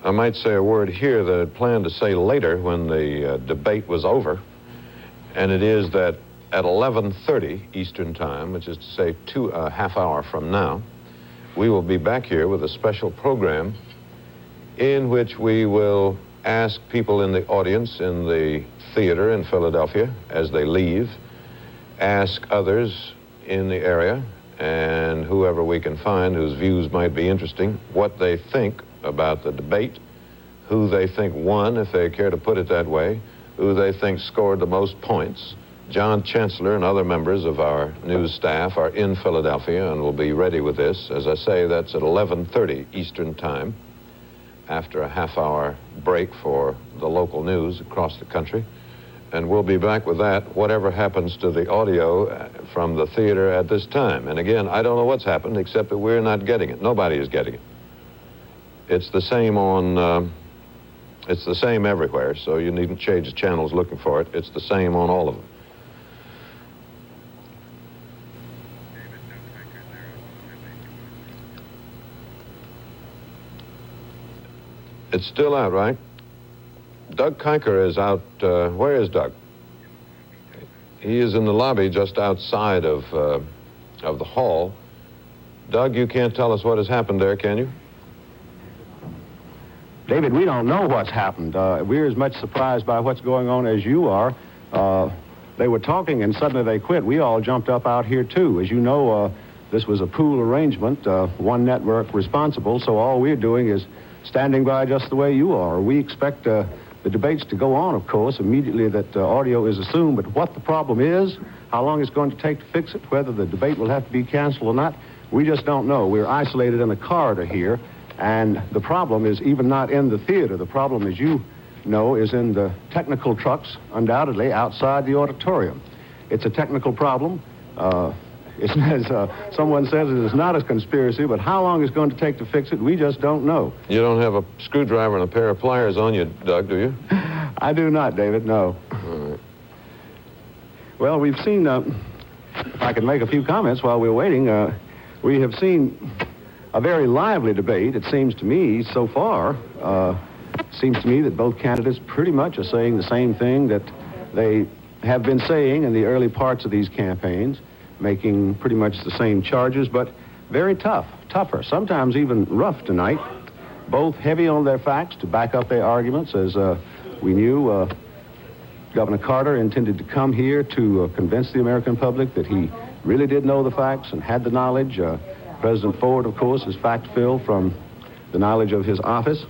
I might say a word here that I planned to say later when the debate was over, and it is that at 11:30 Eastern Time, which is to say a half hour from now, we will be back here with a special program in which we will ask people in the audience in the theater in Philadelphia as they leave, ask others in the area, and whoever we can find whose views might be interesting, what they think about the debate, who they think won, if they care to put it that way, who they think scored the most points. John Chancellor and other members of our news staff are in Philadelphia and will be ready with this. As I say, that's at 11:30 Eastern Time, after a half-hour break for the local news across the country. And we'll be back with that, whatever happens to the audio from the theater at this time. And again, I don't know what's happened, except that we're not getting it. Nobody is getting it. It's the same it's the same everywhere, so you needn't change the channels looking for it. It's the same on all of them. It's still out, right? Doug Kiker is out. Where is Doug? He is in the lobby just outside of the hall. Doug, you can't tell us what has happened there, can you? David, we don't know what's happened. We're as much surprised by what's going on as you are. They were talking and suddenly they quit. We all jumped up out here too. As you know, this was a pool arrangement, one network responsible, so all we're doing is standing by just the way you are. We expect the debates to go on, of course, immediately that audio is assumed, but what the problem is, how long it's going to take to fix it, whether the debate will have to be canceled or not, we just don't know. We're isolated in the corridor here, and the problem is even not in the theater. The problem, as you know, is in the technical trucks, undoubtedly, outside the auditorium. It's a technical problem. As someone says, it is not a conspiracy, but how long it's going to take to fix it, we just don't know. You don't have a screwdriver and a pair of pliers on you, Doug, do you? I do not, David, no. All right. Well, we've seen, if I can make a few comments while we're waiting, we have seen a very lively debate, it seems to me, so far. It seems to me that both candidates pretty much are saying the same thing that they have been saying in the early parts of these campaigns, making pretty much the same charges, but very tougher, sometimes even rough tonight. Both heavy on their facts to back up their arguments. As we knew, Governor Carter intended to come here to convince the American public that he really did know the facts and had the knowledge. President Ford, of course, is fact-filled from the knowledge of his office.